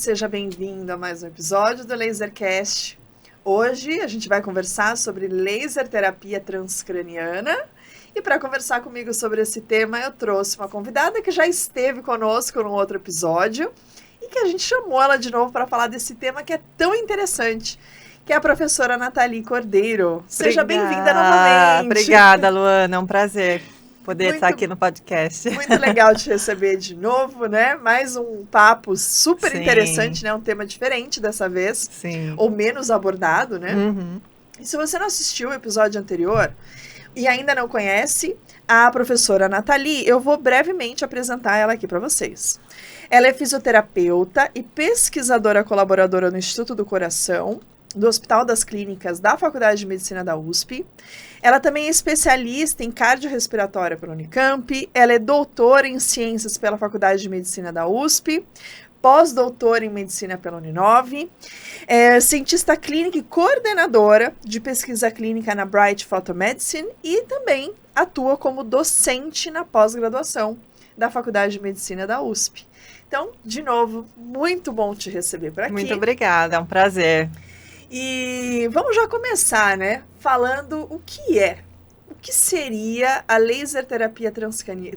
Seja bem-vindo a mais um episódio do LaserCast. Hoje a gente vai conversar sobre laser terapia transcraniana. E para conversar comigo sobre esse tema, eu trouxe uma convidada que já esteve conosco num outro episódio e que a gente chamou ela de novo para falar desse tema que é tão interessante, que é a professora Nathalie Cordeiro. Seja bem-vinda novamente. Obrigada, Luana. É um prazer poder estar aqui no podcast. Muito legal te receber de novo, né? Mais um papo super interessante, né? Um tema diferente dessa vez. Sim. Ou menos abordado, né? Uhum. E se você não assistiu o episódio anterior e ainda não conhece a professora Nathalie, eu vou brevemente apresentar ela aqui para vocês. Ela é fisioterapeuta e pesquisadora colaboradora no Instituto do Coração, do Hospital das Clínicas da Faculdade de Medicina da USP. Ela também é especialista em cardiorrespiratória pela Unicamp. Ela é doutora em ciências pela Faculdade de Medicina da USP, pós-doutora em medicina pela Uninove, é cientista clínica e coordenadora de pesquisa clínica na Bright Photomedicine e também atua como docente na pós-graduação da Faculdade de Medicina da USP. Então, de novo, muito bom te receber por aqui. Muito obrigada, é um prazer. E vamos já começar, né? Falando o que seria a laser terapia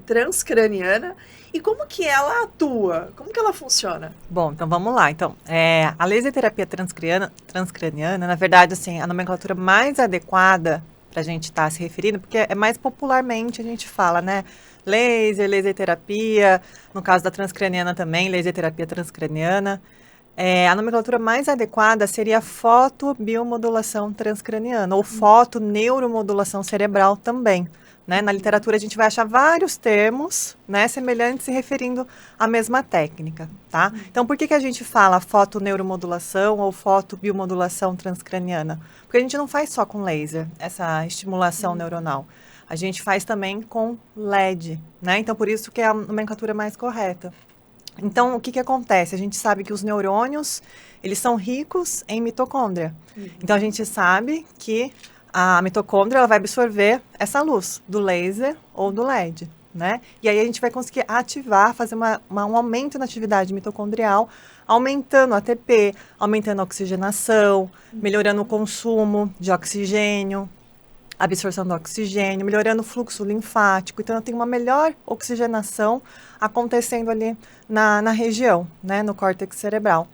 transcraniana e como que ela atua, como que ela funciona? Bom, então vamos lá. Então, a laser terapia transcraniana, na verdade, assim, a nomenclatura mais adequada para a gente estar se referindo, porque é mais popularmente a gente fala, né? Laser terapia, no caso da transcraniana também, laser terapia transcraniana. A nomenclatura mais adequada seria fotobiomodulação transcraniana ou fotoneuromodulação cerebral também. Né? Na literatura a gente vai achar vários termos, né, semelhantes se referindo à mesma técnica. Tá? Então, por que a gente fala fotoneuromodulação ou fotobiomodulação transcraniana? Porque a gente não faz só com laser, essa estimulação neuronal. A gente faz também com LED. Né? Então, por isso que é a nomenclatura mais correta. Então, o que acontece? A gente sabe que os neurônios, eles são ricos em mitocôndria. Então, a gente sabe que a mitocôndria ela vai absorver essa luz do laser ou do LED, né? E aí a gente vai conseguir ativar, fazer um aumento na atividade mitocondrial, aumentando a ATP, aumentando a oxigenação, melhorando o consumo de oxigênio, absorção do oxigênio, melhorando o fluxo linfático. Então, eu tenho uma melhor oxigenação acontecendo ali na região, né, no córtex cerebral.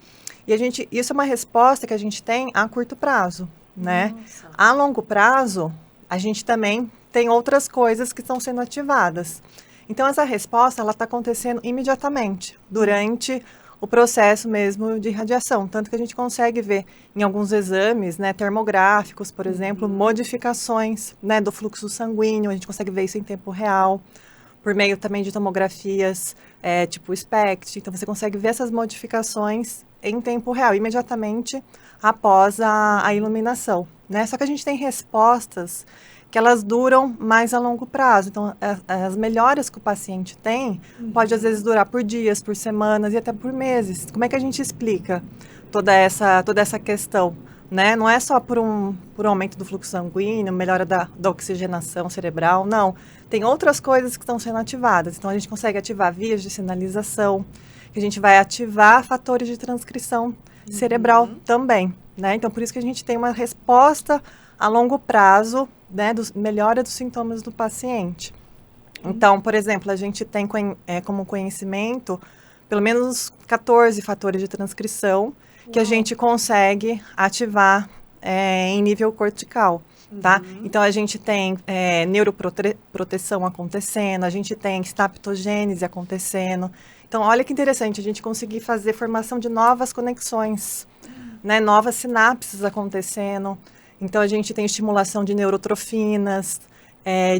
E isso é uma resposta que a gente tem a curto prazo, né? Nossa. A longo prazo, a gente também tem outras coisas que estão sendo ativadas. Então, essa resposta, ela está acontecendo imediatamente, durante o processo mesmo de radiação. Tanto que a gente consegue ver em alguns exames, né, termográficos, por exemplo, modificações, né, do fluxo sanguíneo. A gente consegue ver isso em tempo real, por meio também de tomografias tipo SPECT. Então, você consegue ver essas modificações em tempo real, imediatamente após a iluminação. Né? Só que a gente tem respostas que elas duram mais a longo prazo. Então, as melhoras que o paciente tem pode, às vezes, durar por dias, por semanas e até por meses. Como é que a gente explica toda essa questão? Né? Não é só por um aumento do fluxo sanguíneo, melhora da oxigenação cerebral, não. Tem outras coisas que estão sendo ativadas. Então, a gente consegue ativar vias de sinalização, que a gente vai ativar fatores de transcrição cerebral também. Né? Então, por isso que a gente tem uma resposta a longo prazo, né, melhora dos sintomas do paciente. Então, por exemplo, a gente tem como conhecimento pelo menos 14 fatores de transcrição que a gente consegue ativar em nível cortical. Tá? Então, a gente tem neuroproteção acontecendo, a gente tem estaptogênese acontecendo. Então, olha que interessante, a gente conseguir fazer formação de novas conexões, né, novas sinapses acontecendo. Então, a gente tem estimulação de neurotrofinas,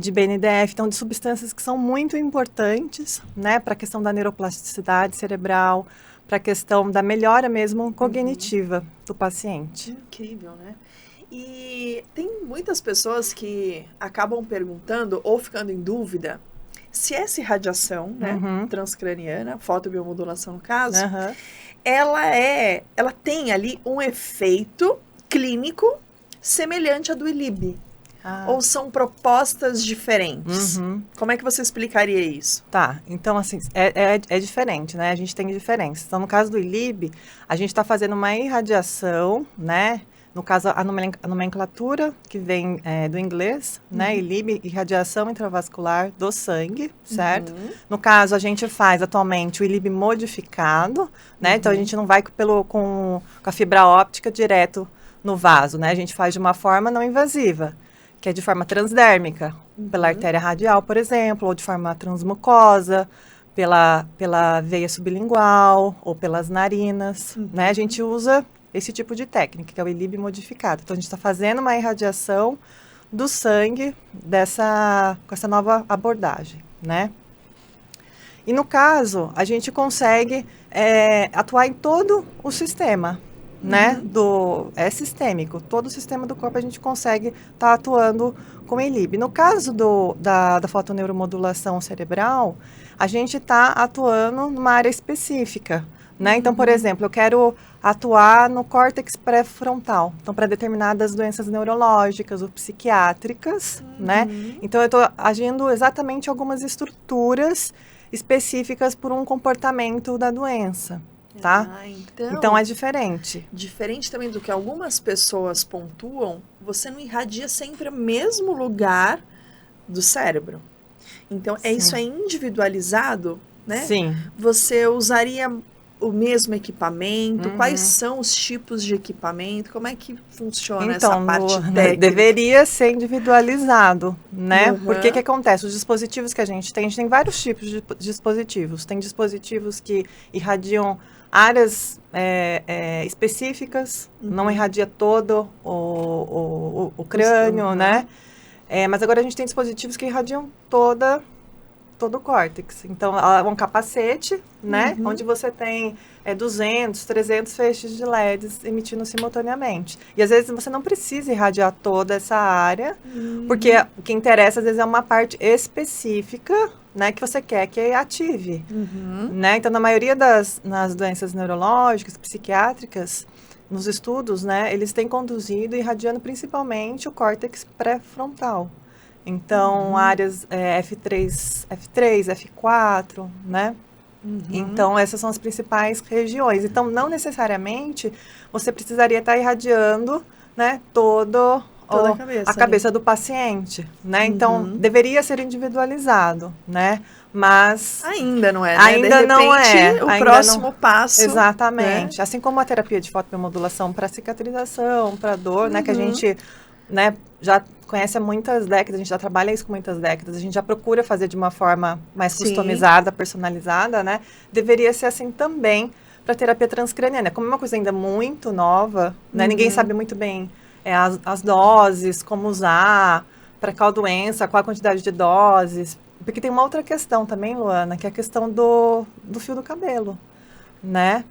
de BNDF, então de substâncias que são muito importantes, né, para a questão da neuroplasticidade cerebral, para a questão da melhora mesmo cognitiva do paciente. Incrível, né? E tem muitas pessoas que acabam perguntando ou ficando em dúvida se essa radiação, né, transcraniana, fotobiomodulação no caso, ela tem ali um efeito clínico semelhante à do ILIB. Ou são propostas diferentes? Uhum. Como é que você explicaria isso? Tá, então assim, é diferente, né? A gente tem diferença. Então, no caso do ILIB, a gente está fazendo uma irradiação, né? No caso, a nomenclatura que vem do inglês, né? ILIB, irradiação intravascular do sangue, certo? No caso, a gente faz atualmente o ILIB modificado, né? Então, a gente não vai com a fibra óptica direto no vaso, né? A gente faz de uma forma não invasiva, que é de forma transdérmica, pela artéria radial, por exemplo, ou de forma transmucosa, pela veia sublingual, ou pelas narinas, né? A gente usa esse tipo de técnica, que é o ILIB modificado. Então, a gente está fazendo uma irradiação do sangue com essa nova abordagem, né? E no caso, a gente consegue atuar em todo o sistema, né? É sistêmico. Todo o sistema do corpo a gente consegue estar atuando com ILIB. No caso da fotoneuromodulação cerebral, a gente está atuando numa área específica, né? Então, por exemplo, eu quero atuar no córtex pré-frontal, então para determinadas doenças neurológicas ou psiquiátricas, né? Então, eu estou agindo exatamente em algumas estruturas específicas por um comportamento da doença, tá? Então, é diferente. Diferente também do que algumas pessoas pontuam, você não irradia sempre o mesmo lugar do cérebro. Então, isso é individualizado, né? Sim. Você usaria o mesmo equipamento? Quais são os tipos de equipamento? Como é que funciona essa parte técnica? Deveria ser individualizado, né? Porque que acontece? Os dispositivos que a gente tem vários tipos de dispositivos. Tem dispositivos que irradiam áreas específicas, não irradia todo o crânio, né? Mas agora a gente tem dispositivos que irradiam todo o córtex. Então, é um capacete, né? Onde você tem 200, 300 feixes de LEDs emitindo simultaneamente. E, às vezes, você não precisa irradiar toda essa área, porque o que interessa, às vezes, é uma parte específica, né? Que você quer que ative, né? Então, na maioria nas doenças neurológicas, psiquiátricas, nos estudos, né? Eles têm conduzido irradiando principalmente o córtex pré-frontal. Então, áreas F3, F4, né? Então, essas são as principais regiões. Então, não necessariamente você precisaria estar irradiando, né, toda a cabeça do paciente, né? Então, deveria ser individualizado, né? Mas ainda não é, né? Ainda não é. O próximo passo. Exatamente. Né? Assim como a terapia de fotobiomodulação para cicatrização, para dor, né? Que a gente, né, já conhece há muitas décadas, a gente já trabalha isso com muitas décadas, a gente já procura fazer de uma forma mais customizada, personalizada, né? Deveria ser assim também para terapia transcraniana. Como é uma coisa ainda muito nova, né? Ninguém sabe muito bem as doses, como usar, para qual doença, qual a quantidade de doses. Porque tem uma outra questão também, Luana, que é a questão do fio do cabelo, né?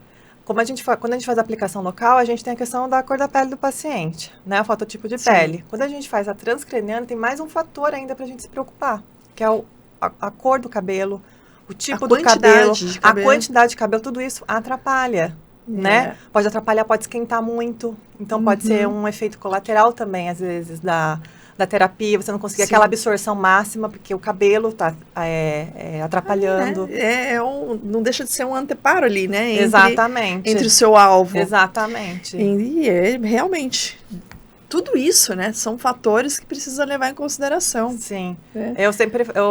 Quando a gente faz a aplicação local, a gente tem a questão da cor da pele do paciente, né? O fototipo de pele. Quando a gente faz a transcraniana, tem mais um fator ainda para a gente se preocupar, que é a cor do cabelo, o tipo do cabelo, a quantidade de cabelo, tudo isso atrapalha, né? Pode atrapalhar, pode esquentar muito, então pode ser um efeito colateral também, às vezes, da terapia, você não conseguir aquela absorção máxima, porque o cabelo está atrapalhando. Não deixa de ser um anteparo ali, né? Exatamente. Entre o seu alvo. Exatamente. E realmente, tudo isso, né? São fatores que precisa levar em consideração. Sim. Eu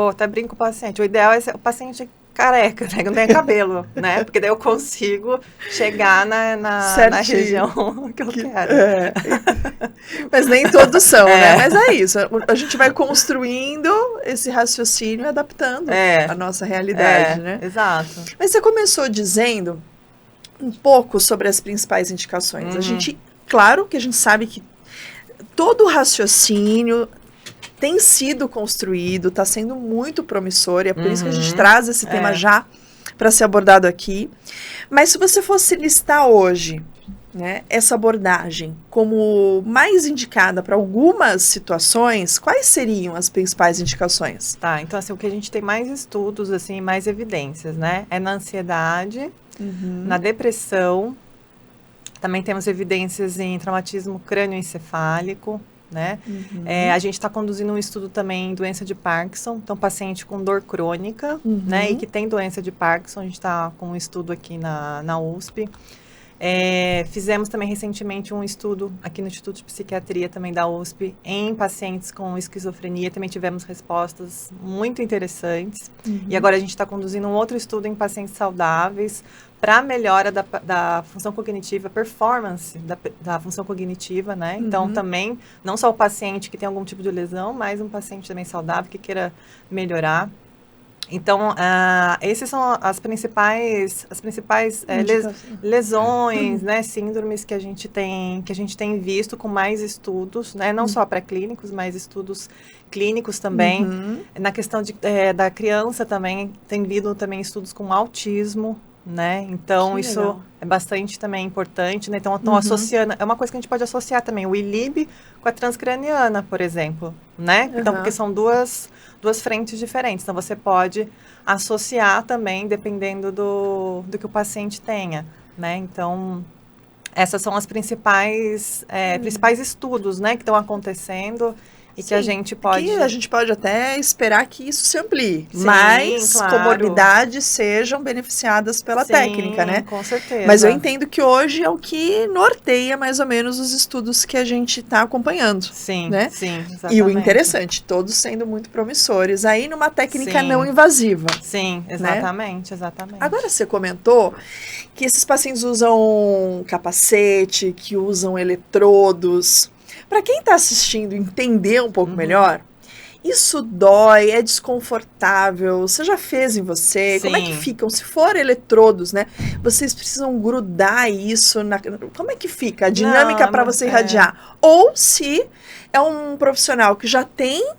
até brinco com o paciente. O ideal é ser o paciente careca, né? Que não tem cabelo, né? Porque daí eu consigo chegar na região que eu quero. Mas nem todos são, né? Mas é isso. A gente vai construindo esse raciocínio e adaptando a nossa realidade, né? Exato. Mas você começou dizendo um pouco sobre as principais indicações. Claro que a gente sabe que todo o raciocínio tem sido construído, está sendo muito promissor, e é por isso que a gente traz esse tema já para ser abordado aqui. Mas se você fosse listar hoje, né, essa abordagem como mais indicada para algumas situações, quais seriam as principais indicações? Tá, então assim, o que a gente tem mais estudos, assim, mais evidências, né, é na ansiedade, na depressão, também temos evidências em traumatismo crânioencefálico, né? A gente está conduzindo um estudo também em doença de Parkinson, então paciente com dor crônica, né? E que tem doença de Parkinson, a gente está com um estudo aqui na USP. Fizemos também recentemente um estudo aqui no Instituto de Psiquiatria também da USP em pacientes com esquizofrenia, também tivemos respostas muito interessantes. E agora a gente está conduzindo um outro estudo em pacientes saudáveis para melhora da função cognitiva, performance da função cognitiva, né? Então também, não só o paciente que tem algum tipo de lesão, mas um paciente também saudável que queira melhorar. Então, esses são as principais lesões, né, síndromes que a gente tem visto com mais estudos, né, não só pré-clínicos, mas estudos clínicos também. Na questão da criança também, tem vindo também estudos com autismo, né, então Que isso legal. é bastante também importante, né, então estão associando, é uma coisa que a gente pode associar também, o ILIB com a transcraniana, por exemplo, né, então porque são duas frentes diferentes, então você pode associar também, dependendo do que o paciente tenha, né, então essas são as principais estudos, né, que estão acontecendo e que a gente pode... Que a gente pode até esperar que isso se amplie, Sim, mais claro. comorbidades sejam beneficiadas pela Sim, técnica, né? Com certeza. Mas eu entendo que hoje é o que norteia mais ou menos os estudos que a gente está acompanhando. Sim, né? sim, exatamente. E o interessante, todos sendo muito promissores, aí numa técnica Sim. não invasiva. Sim, exatamente, exatamente. Agora você comentou que esses pacientes usam capacete, que usam eletrodos. Para quem está assistindo entender um pouco melhor, isso dói, é desconfortável, você já fez em você? Sim. Como é que ficam? Se for eletrodos, né? Vocês precisam grudar isso, como é que fica a dinâmica para você irradiar? Ou se é um profissional que já tem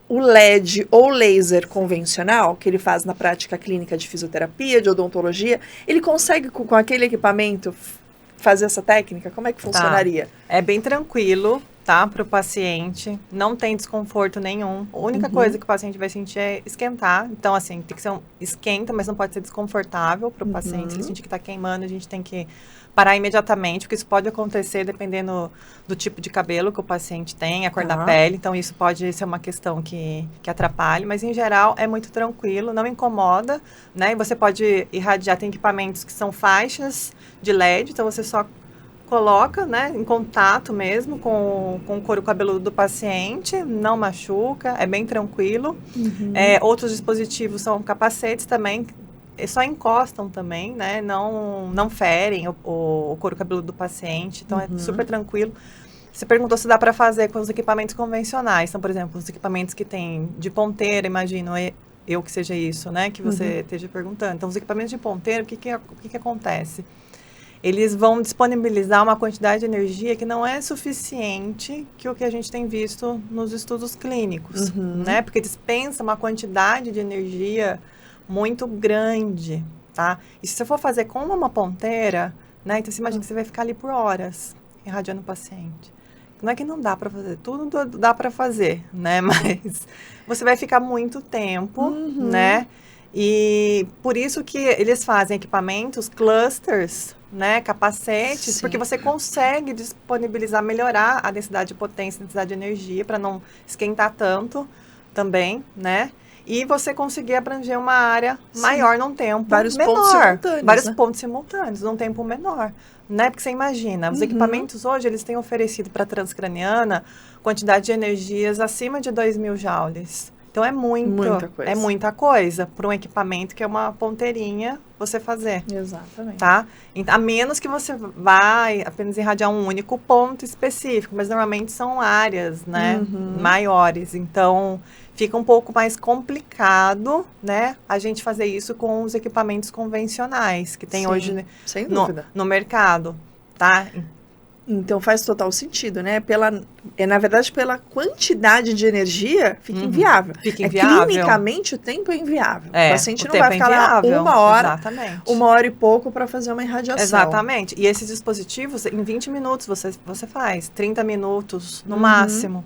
o LED ou laser convencional, que ele faz na prática clínica de fisioterapia, de odontologia, ele consegue com aquele equipamento fazer essa técnica? Como é que funcionaria? É bem tranquilo, tá, para o paciente, não tem desconforto nenhum. A única coisa que o paciente vai sentir é esquentar. Então, assim, tem que ser esquenta, mas não pode ser desconfortável para o paciente. Se ele sentir que está queimando, a gente tem que parar imediatamente, porque isso pode acontecer dependendo do tipo de cabelo que o paciente tem, a cor da pele. Então, isso pode ser uma questão que atrapalhe, mas em geral é muito tranquilo, não incomoda, né? E você pode irradiar, tem equipamentos que são faixas de LED, então você só coloca, né, em contato mesmo com o couro cabeludo do paciente, não machuca, é bem tranquilo. Outros dispositivos são capacetes também, só encostam também, né, não ferem o couro cabeludo do paciente, então é super tranquilo. Você perguntou se dá para fazer com os equipamentos convencionais, então, por exemplo, os equipamentos que tem de ponteira, imagino eu que seja isso, né, que você esteja perguntando. Então, os equipamentos de ponteira, o que acontece? Eles vão disponibilizar uma quantidade de energia que não é suficiente que o que a gente tem visto nos estudos clínicos, né? Porque dispensa uma quantidade de energia muito grande, tá? E se você for fazer com uma ponteira, né? Então, você imagina que você vai ficar ali por horas irradiando o paciente. Não é que não dá para fazer, tudo dá para fazer, né? Mas você vai ficar muito tempo, né? E por isso que eles fazem equipamentos, clusters, né, capacetes, porque você consegue disponibilizar, melhorar a densidade de potência, a densidade de energia, para não esquentar tanto também, né? E você conseguir abranger uma área maior num tempo menor. Vários pontos simultâneos, num tempo menor. Né? Porque você imagina, os equipamentos hoje, eles têm oferecido para a transcraniana quantidade de energias acima de 2.000 joules. Então, é muita coisa para um equipamento que é uma ponteirinha você fazer. Exatamente. Tá? A menos que você vai apenas irradiar um único ponto específico, mas normalmente são áreas, né, maiores. Então, fica um pouco mais complicado, né, a gente fazer isso com os equipamentos convencionais que tem hoje no mercado, tá? Então faz total sentido, né? Na verdade, pela quantidade de energia, fica inviável. Fica inviável. Clinicamente, o tempo é inviável. O paciente não vai ficar lá uma hora e pouco para fazer uma irradiação. Exatamente. E esses dispositivos, em 20 minutos você faz, 30 minutos no máximo.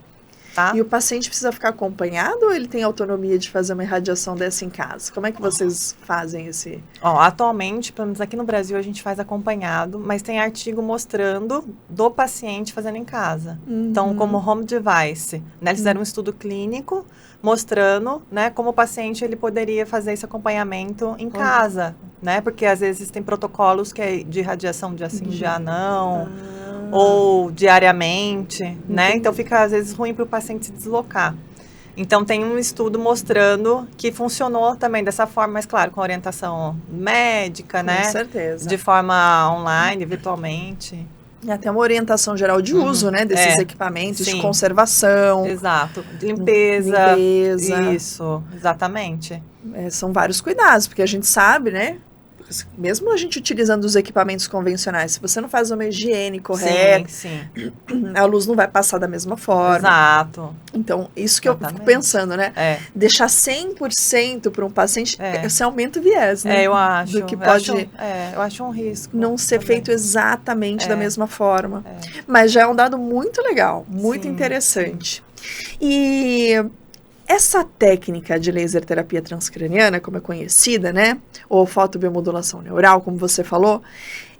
tá? E o paciente precisa ficar acompanhado ou ele tem autonomia de fazer uma irradiação dessa em casa? Como é que vocês fazem esse... Ó, atualmente, pelo menos aqui no Brasil, a gente faz acompanhado, mas tem artigo mostrando do paciente fazendo em casa. Então, como home device, né? Eles fizeram um estudo clínico mostrando, né, como o paciente ele poderia fazer esse acompanhamento em casa, né? Porque às vezes tem protocolos que é de radiação de assim, já não, ou diariamente, né? Então fica às vezes ruim para o paciente se deslocar. Então tem um estudo mostrando que funcionou também dessa forma, mas claro, com orientação médica, né? Com certeza. De forma online, virtualmente. E até uma orientação geral de uso, né, desses equipamentos, de conservação. Exato. Limpeza. Isso, exatamente. São vários cuidados, porque a gente sabe, né, mesmo a gente utilizando os equipamentos convencionais, se você não faz uma higiene correta, a luz não vai passar da mesma forma. Exato. Então, isso que eu fico pensando, né? Deixar 100% para um paciente, você aumenta o viés, né? Eu acho. Do que pode... eu acho um risco. Não ser feito exatamente da mesma forma. Mas já é um dado muito legal, muito interessante. E... essa técnica de laser terapia transcraniana, como é conhecida, né, ou fotobiomodulação neural, como você falou,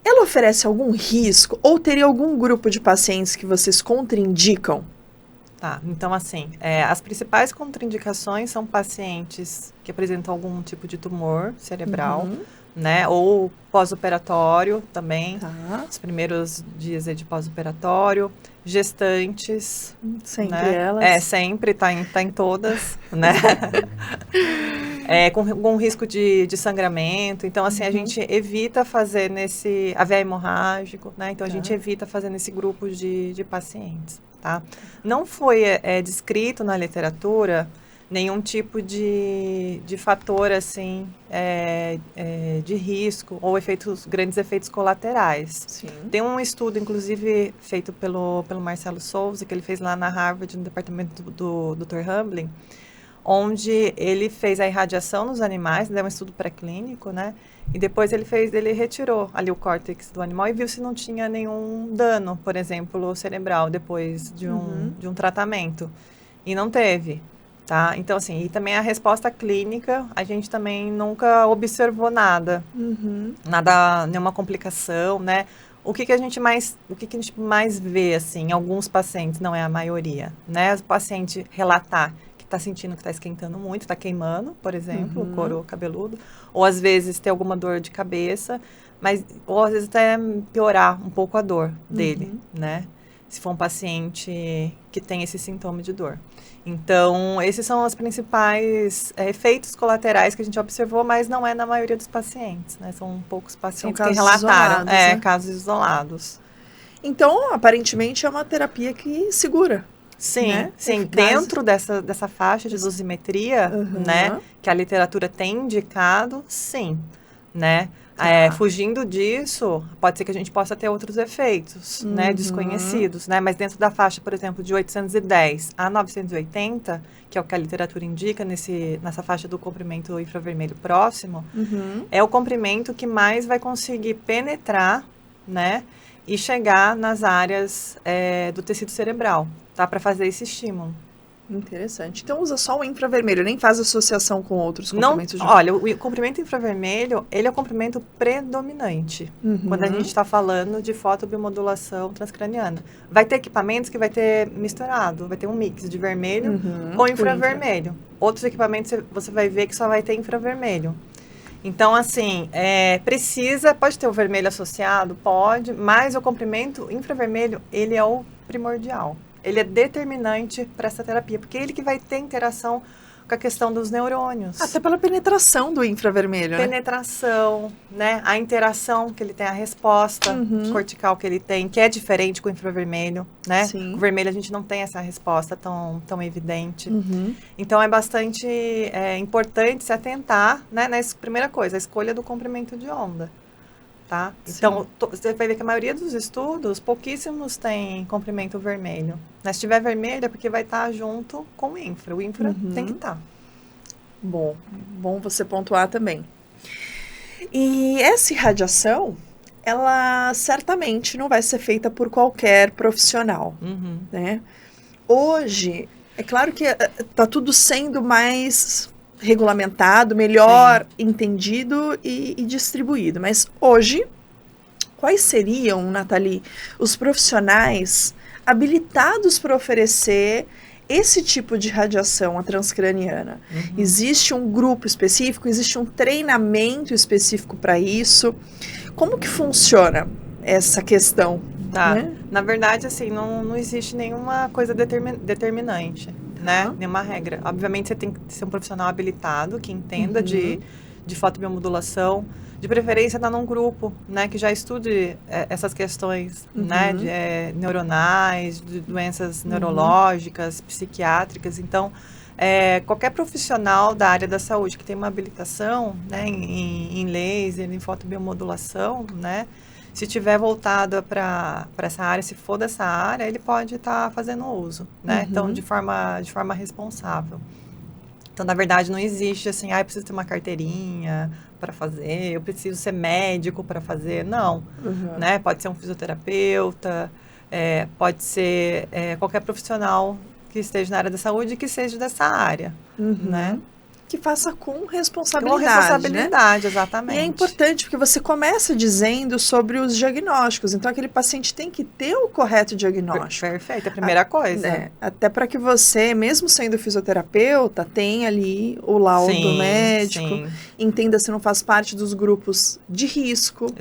ela oferece algum risco ou teria algum grupo de pacientes que vocês contraindicam? Tá, então assim, as principais contraindicações são pacientes que apresentam algum tipo de tumor cerebral, né, ou pós-operatório também, os primeiros dias de pós-operatório, gestantes. Sempre né? elas. Sempre, tá em todas, né? Com risco de sangramento. Então, assim, a gente evita fazer nesse... AVE hemorrágico, né? Então, a gente evita fazer nesse grupo de pacientes, tá? Não foi descrito na literatura nenhum tipo de fator, assim, de risco ou grandes efeitos colaterais. Sim. Tem um estudo, inclusive, feito pelo Marcelo Souza, que ele fez lá na Harvard, no departamento do Dr. Hamblin, onde ele fez a irradiação nos animais, né, um estudo pré-clínico, né, e depois ele retirou ali o córtex do animal e viu se não tinha nenhum dano, por exemplo, cerebral, depois de um tratamento. E não teve. Tá? Então, assim, e também a resposta clínica, a gente também nunca observou nada. Nenhuma complicação, né? O que a gente mais vê, assim, em alguns pacientes, não é a maioria, né? O paciente relatar que está sentindo que está esquentando muito, está queimando, por exemplo, o couro cabeludo, ou às vezes ter alguma dor de cabeça, ou às vezes até piorar um pouco a dor dele, né? Se for um paciente que tem esse sintoma de dor. Então, esses são os principais efeitos colaterais que a gente observou, mas não é na maioria dos pacientes, né? São poucos pacientes que relataram casos isolados. Então, aparentemente, é uma terapia que segura. Sim, né? Sim. Dentro dessa faixa de dosimetria, né? Que a literatura tem indicado, sim, né? Fugindo disso, pode ser que a gente possa ter outros efeitos, né, desconhecidos, né, mas dentro da faixa, por exemplo, de 810 a 980, que é o que a literatura indica nessa faixa do comprimento infravermelho próximo, é o comprimento que mais vai conseguir penetrar, né, e chegar nas áreas do tecido cerebral, tá, para fazer esse estímulo. Interessante. Então usa só o infravermelho, nem faz associação com outros comprimentos de... Olha, o comprimento infravermelho, ele é o comprimento predominante, quando a gente está falando de fotobiomodulação transcraniana. Vai ter equipamentos que vai ter misturado, vai ter um mix de vermelho com infravermelho. Outros equipamentos você vai ver que só vai ter infravermelho. Então, assim, pode ter o vermelho associado, pode, mas o comprimento infravermelho, ele é o primordial. Ele é determinante para essa terapia, porque ele que vai ter interação com a questão dos neurônios. Até pela penetração do infravermelho, né? Penetração, né? A interação que ele tem, a resposta cortical que ele tem, que é diferente com o infravermelho, né? Sim. Com o vermelho a gente não tem essa resposta tão evidente. Então, é bastante importante se atentar, né? Primeira coisa, a escolha do comprimento de onda. Tá? Então, você vai ver que a maioria dos estudos, pouquíssimos têm comprimento vermelho. Né? Se tiver vermelho é porque vai estar junto com o infra. O infra tem que estar. Bom você pontuar também. E essa irradiação, ela certamente não vai ser feita por qualquer profissional. Né? Hoje, É claro que está tudo sendo mais regulamentado, melhor entendido e distribuído. Mas hoje, quais seriam, Nathalie, os profissionais habilitados para oferecer esse tipo de radiação, a transcraniana? Existe um grupo específico? Existe um treinamento específico para isso? Como que funciona essa questão? Tá. Né? Na verdade, assim, não existe nenhuma coisa determinante, né? Nenhuma regra. Obviamente, você tem que ser um profissional habilitado, que entenda de fotobiomodulação. De preferência, estar num grupo, né? Que já estude essas questões, né? Neuronais, de doenças neurológicas, psiquiátricas. Então, qualquer profissional da área da saúde que tem uma habilitação, né? Em laser, em fotobiomodulação, né? Se tiver voltada para essa área, se for dessa área, ele pode estar fazendo uso, né? Então, de forma responsável. Então, na verdade, não existe assim, eu preciso ter uma carteirinha para fazer, eu preciso ser médico para fazer. Não, né? Pode ser um fisioterapeuta, pode ser qualquer profissional que esteja na área da saúde e que seja dessa área, né? Que faça com responsabilidade, com responsabilidade, né? exatamente. E é importante porque você começa dizendo sobre os diagnósticos. Então, aquele paciente tem que ter o correto diagnóstico. Perfeito, é a primeira coisa. Até para que você, mesmo sendo fisioterapeuta, tenha ali o laudo médico, entenda se não faz parte dos grupos de risco,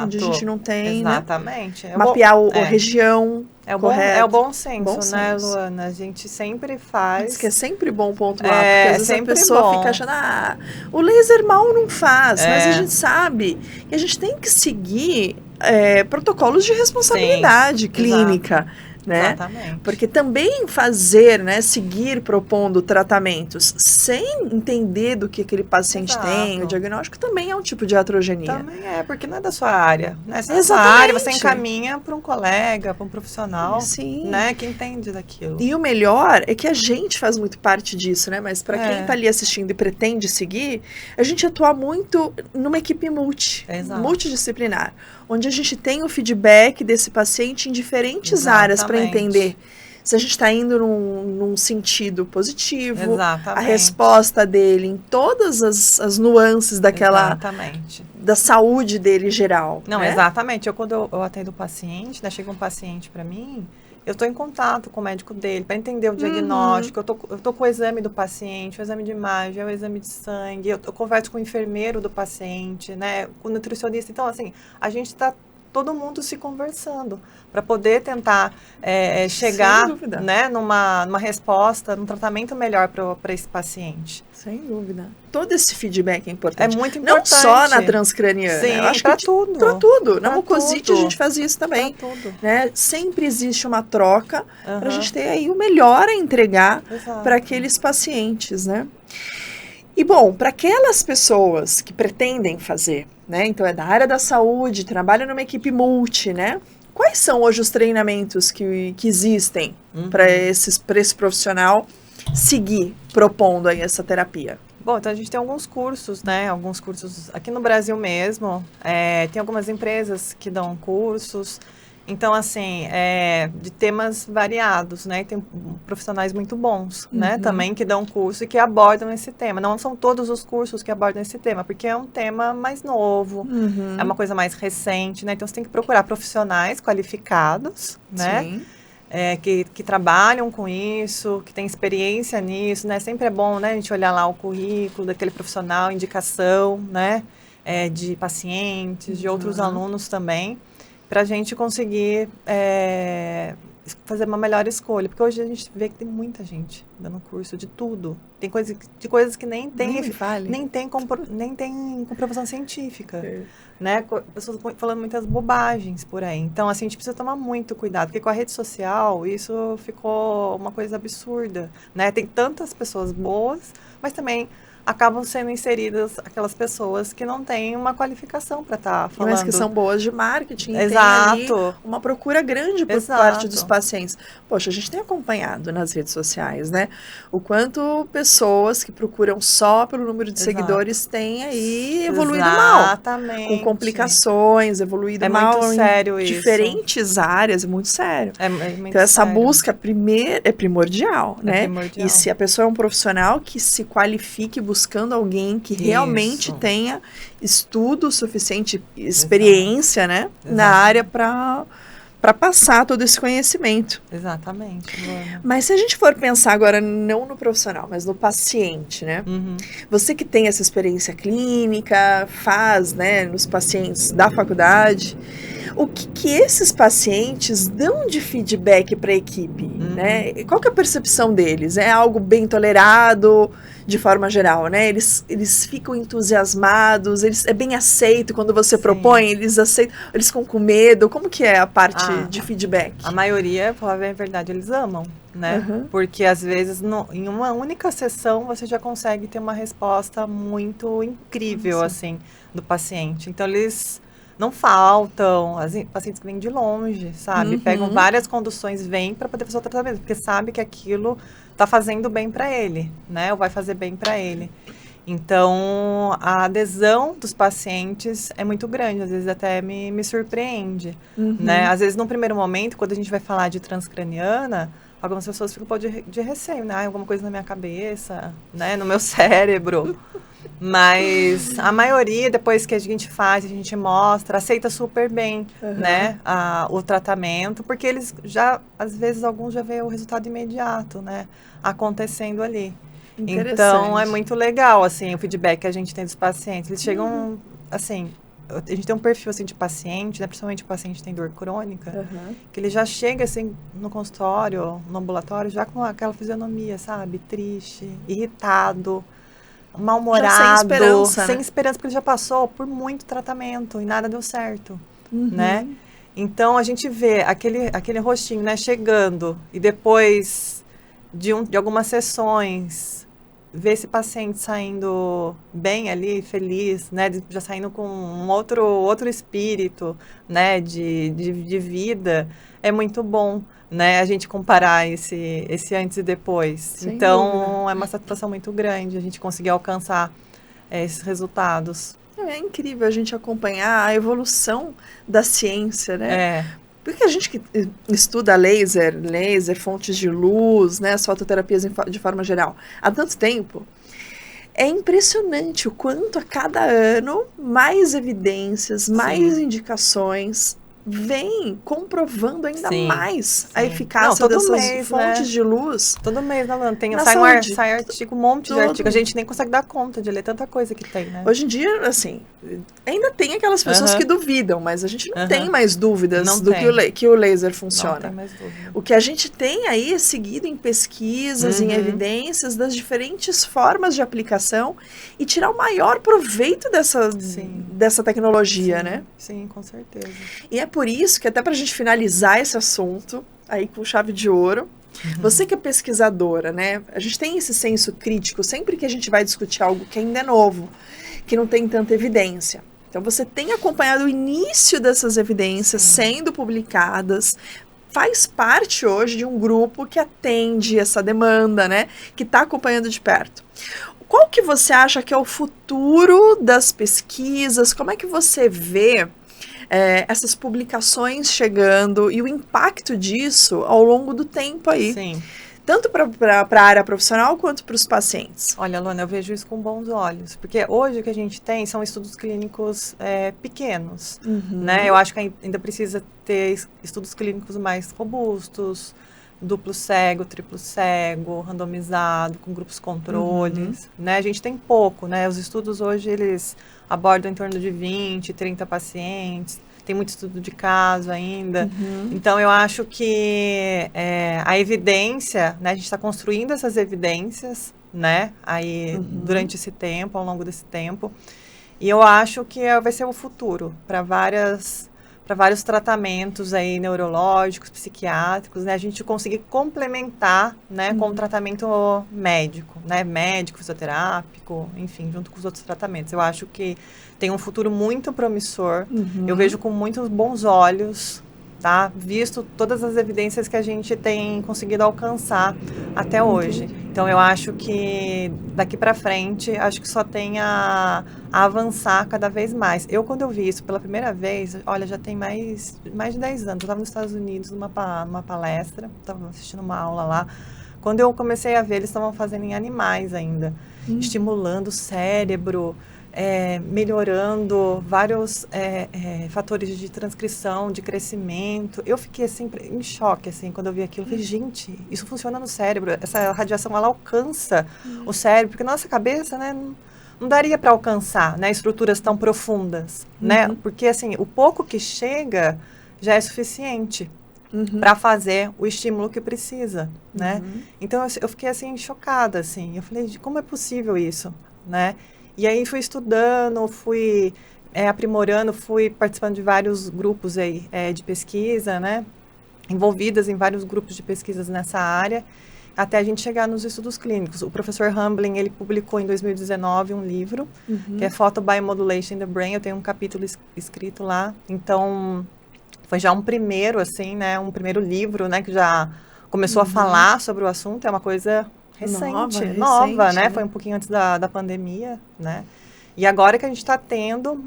onde a gente não tem, exatamente. Né? Mapear a região. É o bom senso, né, Luana? A gente sempre faz. Isso que é sempre bom pontuar, porque às vezes a pessoa fica achando, o laser mal não faz, mas a gente sabe que a gente tem que seguir protocolos de responsabilidade clínica. Né? Exatamente. Porque também fazer, né, seguir propondo tratamentos sem entender do que aquele paciente tem, o diagnóstico também é um tipo de iatrogenia. Também porque não é da sua área, né? Se é da sua área, você encaminha para um colega, para um profissional, né, que entende daquilo. E o melhor é que a gente faz muito parte disso, né? Mas para quem está ali assistindo e pretende seguir, a gente atua muito numa equipe multidisciplinar, onde a gente tem o feedback desse paciente em diferentes áreas para entender se a gente está indo num sentido positivo, a resposta dele em todas as nuances daquela da saúde dele geral. Não, né? Exatamente. Quando eu atendo o paciente, né, chega um paciente para mim, eu estou em contato com o médico dele para entender o diagnóstico, eu tô com o exame do paciente, o exame de imagem, o exame de sangue, eu converso com o enfermeiro do paciente, né, com o nutricionista. Então, assim, a gente está todo mundo se conversando para poder tentar chegar, né, numa resposta, num tratamento melhor para esse paciente. Sem dúvida. Todo esse feedback é importante. É muito importante. Não só na transcraniana. Sim, eu acho para que tudo. Para tudo. Na mucosite a gente faz isso também. Pra tudo. Né? Sempre existe uma troca para a gente ter aí o melhor a entregar para aqueles pacientes, né? E, bom, para aquelas pessoas que pretendem fazer, né? Então, é da área da saúde, trabalha numa equipe multi, né? Quais são hoje os treinamentos que existem para esse profissional seguir propondo aí essa terapia? Bom, então a gente tem alguns cursos, né? Alguns cursos aqui no Brasil mesmo. Tem algumas empresas que dão cursos. Então, assim, de temas variados, né? Tem profissionais muito bons, né? Também que dão curso e que abordam esse tema. Não são todos os cursos que abordam esse tema, porque é um tema mais novo, é uma coisa mais recente, né? Então, você tem que procurar profissionais qualificados, né? Sim. Que trabalham com isso, que têm experiência nisso, né? Sempre é bom, né? A gente olhar lá o currículo daquele profissional, indicação, né? De pacientes, de outros alunos também, para a gente conseguir fazer uma melhor escolha. Porque hoje a gente vê que tem muita gente dando curso de tudo. Tem coisas que nem tem comprovação científica. Né? Pessoas falando muitas bobagens por aí. Então, assim, a gente precisa tomar muito cuidado. Porque com a rede social, isso ficou uma coisa absurda. Né? Tem tantas pessoas boas, mas também acabam sendo inseridas aquelas pessoas que não têm uma qualificação para estar falando. Mas que são boas de marketing. Exato. Tem ali uma procura grande por parte dos pacientes. Poxa, a gente tem acompanhado nas redes sociais, né? O quanto pessoas que procuram só pelo número de seguidores têm aí evoluído mal. Exatamente. Com complicações, evoluído mal. É muito sério isso. Diferentes áreas, é muito sério. Muito então, essa sério. busca primeiro é primordial, né? Primordial. E se a pessoa é um profissional que se qualifique buscando alguém que realmente tenha estudo suficiente, experiência, né? Na área para passar todo esse conhecimento. Exatamente. Luana. Mas se a gente for pensar agora não no profissional, mas no paciente, né? Você que tem essa experiência clínica, faz, né, nos pacientes da faculdade, o que esses pacientes dão de feedback para a equipe, né? Qual que é a percepção deles? É algo bem tolerado de forma geral, né? Eles ficam entusiasmados, é bem aceito quando você propõe, eles aceitam, eles ficam com medo. Como que é a parte de feedback? A maioria, pra falar a verdade, eles amam, né? Porque às vezes em uma única sessão você já consegue ter uma resposta muito incrível, assim, do paciente. Então eles não faltam, as pacientes que vêm de longe, sabe? Pegam várias conduções, vêm para poder fazer o tratamento, porque sabe que aquilo tá fazendo bem para ele, né? Ou vai fazer bem para ele. Então, a adesão dos pacientes é muito grande, às vezes até me surpreende, né? Às vezes, num primeiro momento, quando a gente vai falar de transcraniana, algumas pessoas ficam um pouco de receio, né? Alguma coisa na minha cabeça, né? No meu cérebro. Mas a maioria, depois que a gente faz, a gente mostra, aceita super bem, né, o tratamento, porque eles já, às vezes, alguns já vê o resultado imediato, né, acontecendo ali. Então, é muito legal, assim, o feedback que a gente tem dos pacientes. Eles chegam, assim, a gente tem um perfil, assim, de paciente, né, principalmente o paciente que tem dor crônica, que ele já chega, assim, no consultório, no ambulatório, já com aquela fisionomia, sabe, triste, irritado, mal-humorado, sem esperança, porque ele já passou por muito tratamento e nada deu certo, né? Então, a gente vê aquele rostinho, né, chegando e depois de algumas sessões, ver esse paciente saindo bem ali, feliz, né, já saindo com um outro espírito, né, de vida, é muito bom, né, a gente comparar esse antes e depois. Sem dúvida. É uma satisfação muito grande a gente conseguir alcançar esses resultados. É incrível a gente acompanhar a evolução da ciência, né? Porque a gente que estuda laser, fontes de luz, né, as fototerapias de forma geral, há tanto tempo, é impressionante o quanto a cada ano mais evidências, mais indicações vem comprovando ainda mais a eficácia dessas fontes de luz. Todo mês, né, Luana? Sai artigo, um monte de artigo. A gente nem consegue dar conta de ler tanta coisa que tem, né? Hoje em dia, assim, ainda tem aquelas pessoas que duvidam, mas a gente não tem mais dúvidas que o laser funciona. Não tem mais dúvida. O que a gente tem aí é seguido em pesquisas, em evidências das diferentes formas de aplicação e tirar o maior proveito dessa tecnologia, né? Sim, com certeza. E é por isso que, até para a gente finalizar esse assunto, aí com chave de ouro, você que é pesquisadora, né? A gente tem esse senso crítico sempre que a gente vai discutir algo que ainda é novo, que não tem tanta evidência. Então, você tem acompanhado o início dessas evidências sendo publicadas, faz parte hoje de um grupo que atende essa demanda, né? Que está acompanhando de perto. Qual que você acha que é o futuro das pesquisas? Como é que você vê essas publicações chegando e o impacto disso ao longo do tempo aí? Sim. Tanto para a área profissional quanto para os pacientes. Olha, Luana, eu vejo isso com bons olhos, porque hoje o que a gente tem são estudos clínicos pequenos, né? Eu acho que ainda precisa ter estudos clínicos mais robustos, duplo cego, triplo cego, randomizado, com grupos controles, né? A gente tem pouco, né? Os estudos hoje, eles abordam em torno de 20, 30 pacientes, tem muito estudo de caso ainda. Então, eu acho que a evidência, né? A gente está construindo essas evidências, né? Aí, durante esse tempo, ao longo desse tempo. E eu acho que vai ser o futuro para várias para vários tratamentos aí neurológicos, psiquiátricos, né? A gente conseguir complementar, né, com o tratamento médico, né? Médico, fisioterápico, enfim, junto com os outros tratamentos. Eu acho que tem um futuro muito promissor. Eu vejo com muitos bons olhos, tá? Visto todas as evidências que a gente tem conseguido alcançar até hoje. Então, eu acho que daqui para frente, acho que só tem a avançar cada vez mais. Quando eu vi isso pela primeira vez, olha, já tem mais de 10 anos. Eu estava nos Estados Unidos numa palestra, estava assistindo uma aula lá. Quando eu comecei a ver, eles estavam fazendo em animais ainda, estimulando o cérebro, melhorando vários fatores de transcrição, de crescimento. Eu fiquei assim em choque assim quando eu vi aquilo. Eu falei, gente, isso funciona no cérebro. Essa radiação ela alcança o cérebro, porque nossa cabeça, né, não daria para alcançar, né, estruturas tão profundas, né? Porque assim, o pouco que chega já é suficiente para fazer o estímulo que precisa, né? Então eu fiquei assim chocada, assim. Eu falei, como é possível isso, né? E aí fui estudando, fui aprimorando, fui participando de vários grupos aí, de pesquisa, né? Envolvidas em vários grupos de pesquisas nessa área, até a gente chegar nos estudos clínicos. O professor Hamblin, ele publicou em 2019 um livro, que é Photobiomodulation in the Brain. Eu tenho um capítulo escrito lá. Então, foi já um primeiro, assim, né? Um primeiro livro, né? Que já começou a falar sobre o assunto. É uma coisa nova, né? Foi um pouquinho antes da pandemia, né? E agora que a gente está tendo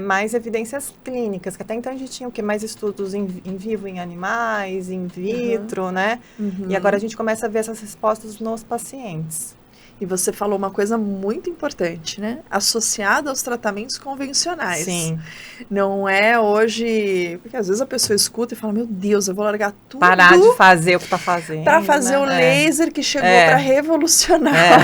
mais evidências clínicas, que até então a gente tinha o quê? Mais estudos em vivo em animais, in vitro, né? E agora a gente começa a ver essas respostas nos pacientes. E você falou uma coisa muito importante, né? Associada aos tratamentos convencionais. Sim. Não é hoje... Porque às vezes a pessoa escuta e fala, meu Deus, eu vou largar tudo... Parar de fazer o que está fazendo. Para fazer o laser que chegou para revolucionar.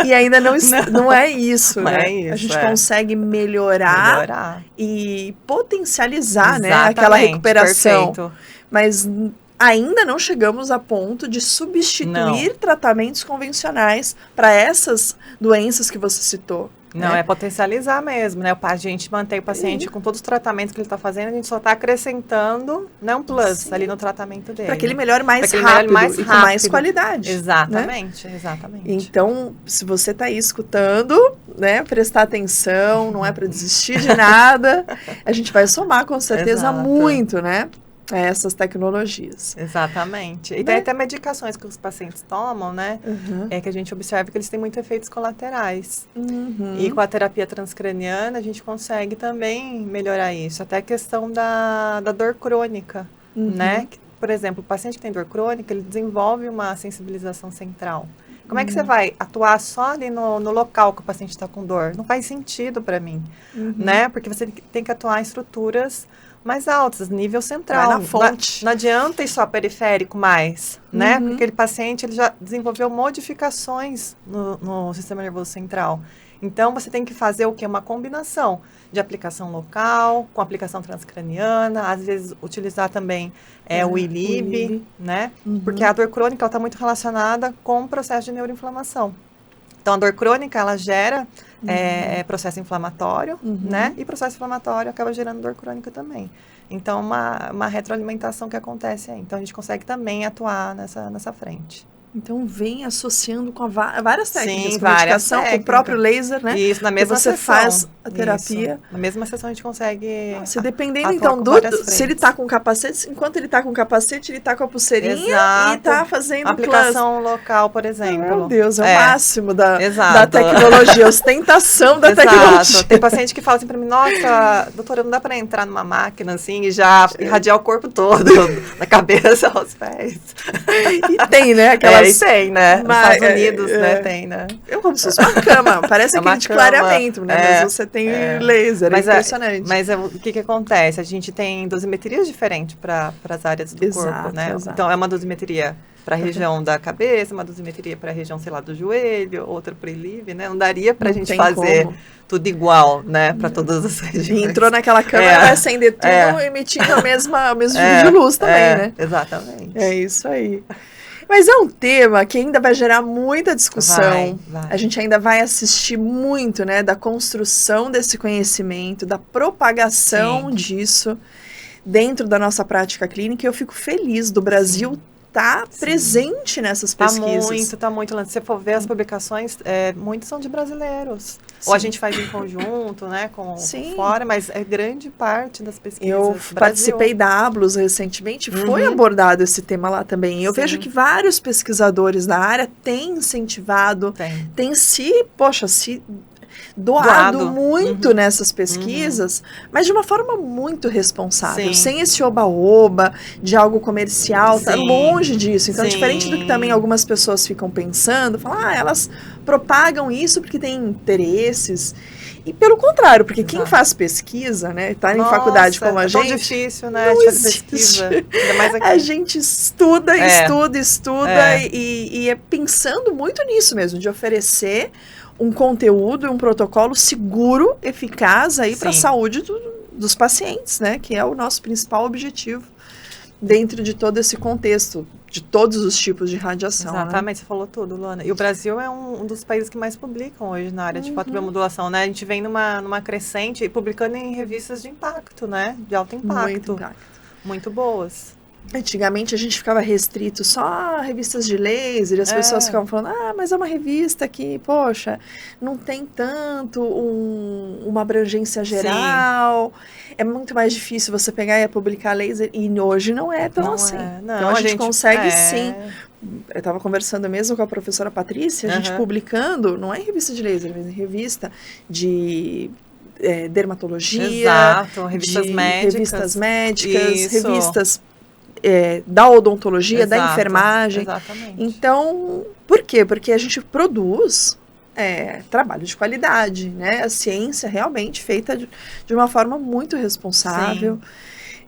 E ainda não é isso, não né? É isso, a gente consegue melhorar e potencializar, né, aquela recuperação. Perfeito. Mas... ainda não chegamos a ponto de substituir tratamentos convencionais para essas doenças que você citou. Não, é potencializar mesmo, né? A gente mantém o paciente com todos os tratamentos que ele está fazendo, a gente só está acrescentando, né, um plus ali no tratamento dele. Para que ele melhore mais rápido e com mais qualidade. Exatamente, né? Exatamente. Então, se você está aí escutando, né, prestar atenção, não é para desistir de nada, a gente vai somar com certeza muito, né? Essas tecnologias. Exatamente. E tem até medicações que os pacientes tomam, né? Que a gente observa que eles têm muitos efeitos colaterais. E com a terapia transcraniana, a gente consegue também melhorar isso. Até a questão da dor crônica, né? Que, por exemplo, o paciente que tem dor crônica, ele desenvolve uma sensibilização central. Como é que você vai atuar só ali no local que o paciente está com dor? Não faz sentido para mim, né? Porque você tem que atuar em estruturas mais altas, nível central. Vai na fonte. Não adianta ir só periférico mais, né? Porque aquele paciente ele já desenvolveu modificações no sistema nervoso central. Então, você tem que fazer o quê? Uma combinação de aplicação local, com aplicação transcraniana, às vezes utilizar também o ILIB, né? Porque a dor crônica está muito relacionada com o processo de neuroinflamação. Então, a dor crônica, ela gera processo inflamatório, né? E processo inflamatório acaba gerando dor crônica também. Então, uma retroalimentação que acontece aí. Então, a gente consegue também atuar nessa frente. Então, vem associando com várias técnicas. Sim, com medicação, com o próprio laser, né? Isso, na mesma sessão. Você faz a terapia. Isso. Na mesma sessão a gente consegue. Nossa, dependendo, então, se ele tá com capacete, enquanto ele tá com capacete, ele tá com a pulseirinha e tá fazendo aplicação local, por exemplo. Meu Deus, é o máximo da tecnologia, a ostentação da tecnologia. Tem paciente que fala assim pra mim, nossa, doutora, não dá pra entrar numa máquina assim e já irradiar o corpo todo, da cabeça aos pés. E tem, né? Aquelas tem, né? Nos Estados Unidos, né? Tem, né? É como se fosse uma cama. Parece aquele de clareamento, né? Mas você tem laser, é impressionante. Mas o que acontece? A gente tem dosimetrias diferentes para as áreas do corpo, né? Exato. Então, é uma dosimetria para a região da cabeça, uma dosimetria para a região, sei lá, do joelho, outra para o ILIB, né? Não daria para a gente fazer tudo igual, né? Para todas as regiões. E entrou naquela câmera, vai acender tudo, emitindo o mesmo tipo de luz também, né? Exatamente. É isso aí. Mas é um tema que ainda vai gerar muita discussão. Vai. A gente ainda vai assistir muito, né, da construção desse conhecimento, da propagação disso. dentro da nossa prática clínica, e eu fico feliz do Brasil estar presente nessas pesquisas. Tá muito. Se você for ver as publicações, muitos são de brasileiros. Ou a gente faz em conjunto, né, com fora, mas é grande parte das pesquisas. Eu participei da ABLUS recentemente, foi abordado esse tema lá também. Eu vejo que vários pesquisadores da área têm incentivado, têm se doado muito nessas pesquisas, mas de uma forma muito responsável, sem esse oba-oba de algo comercial, tá longe disso. Então, diferente do que também algumas pessoas ficam pensando, falam, elas propagam isso porque têm interesses. E pelo contrário, porque quem faz pesquisa, né, tá em faculdade como a gente... É tão difícil, né, de fazer pesquisa. Ainda mais aqui. A gente estuda e é pensando muito nisso mesmo, de oferecer um conteúdo e um protocolo seguro, eficaz aí para a saúde dos pacientes, né? Que é o nosso principal objetivo dentro de todo esse contexto, de todos os tipos de radiação. Exatamente, você falou tudo, Luana. E o Brasil é um dos países que mais publicam hoje na área de fotobiomodulação, né? A gente vem numa crescente, publicando em revistas de impacto, né? De alto impacto. Muito boas. Antigamente a gente ficava restrito só a revistas de laser, e as pessoas ficavam falando, mas é uma revista que, poxa, não tem tanto uma abrangência geral, é muito mais difícil você pegar e publicar laser, e hoje não é tão assim. Então a gente consegue sim. Eu estava conversando mesmo com a professora Patrícia, a gente publicando, não é em revista de laser, mas em revista de... dermatologia, revistas médicas, revistas da odontologia, da enfermagem. Exatamente. Então, por quê? Porque a gente produz trabalho de qualidade, né? A ciência realmente feita de uma forma muito responsável.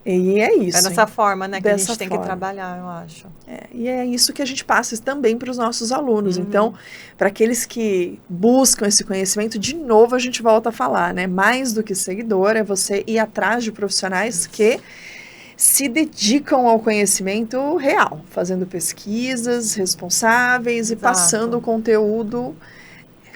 E é isso. É dessa forma, né, que a gente tem que trabalhar, eu acho. E é isso que a gente passa também para os nossos alunos. Então, para aqueles que buscam esse conhecimento, de novo a gente volta a falar, né? Mais do que seguidor, é você ir atrás de profissionais que se dedicam ao conhecimento real, fazendo pesquisas responsáveis e passando o conteúdo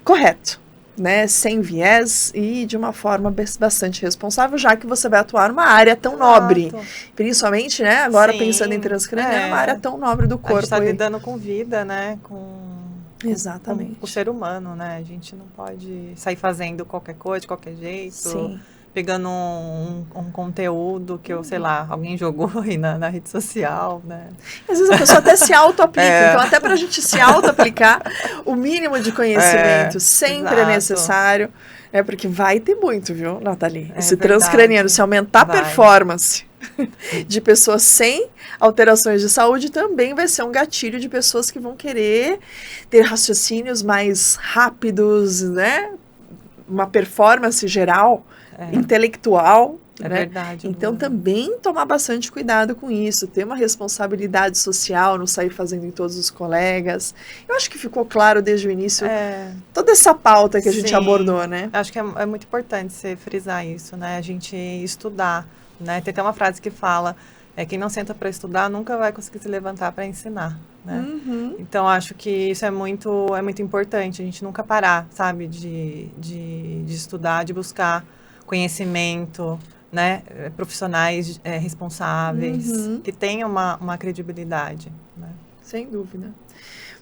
correto, né, sem viés e de uma forma bastante responsável, já que você vai atuar numa área tão nobre, principalmente, né, agora pensando em transcraniano, uma área tão nobre do corpo. A gente está lidando com vida, né, Exatamente. Com o ser humano, né, a gente não pode sair fazendo qualquer coisa, de qualquer jeito, pegando um conteúdo que sei lá, alguém jogou aí na rede social, né? Às vezes a pessoa até se auto-aplica, então até para a gente se auto-aplicar, o mínimo de conhecimento sempre é necessário, né? Porque vai ter muito, viu, Nathalie? Esse transcraniano, se aumentar a performance de pessoas sem alterações de saúde, também vai ser um gatilho de pessoas que vão querer ter raciocínios mais rápidos, né? Uma performance geral, intelectual, né? Verdade. Então também tomar bastante cuidado com isso, ter uma responsabilidade social, não sair fazendo em todos os colegas. Eu acho que ficou claro desde o início toda essa pauta que a gente abordou, né? Acho que é muito importante você frisar isso, né? A gente estudar, né? Tem até uma frase que fala, quem não senta para estudar nunca vai conseguir se levantar para ensinar, né? Então acho que isso é muito importante, a gente nunca parar, sabe, de estudar, de buscar conhecimento, né, profissionais responsáveis, que tenham uma credibilidade, né? Sem dúvida.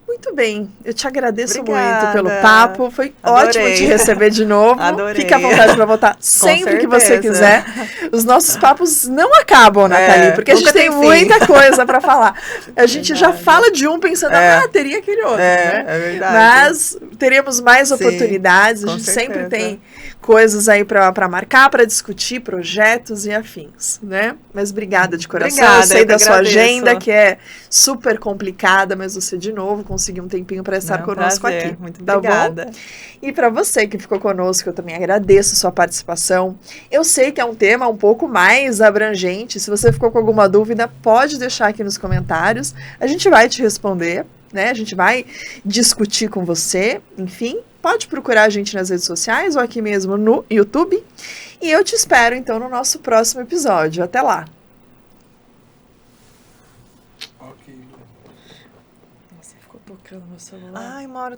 Muito bem, eu te agradeço muito pelo papo, foi ótimo te receber de novo. Fique à vontade para voltar sempre que você quiser. Os nossos papos não acabam, Nathalie, porque a gente tem muita coisa para falar. A gente já fala de um pensando, teria aquele outro, né? É verdade. Mas teremos mais oportunidades, a gente sempre tem coisas aí para marcar, para discutir, projetos e afins, né? Mas obrigada de coração, eu sei da sua agenda, que é super complicada, mas você de novo conseguiu um tempinho para estar conosco aqui. Muito obrigada. Bom? E para você que ficou conosco, eu também agradeço a sua participação. Eu sei que é um tema um pouco mais abrangente, se você ficou com alguma dúvida, pode deixar aqui nos comentários, a gente vai te responder, né? A gente vai discutir com você, enfim. Pode procurar a gente nas redes sociais ou aqui mesmo no YouTube. E eu te espero, então, no nosso próximo episódio. Até lá! Nossa, ficou tocando meu celular. Ai, Mauro, eu tô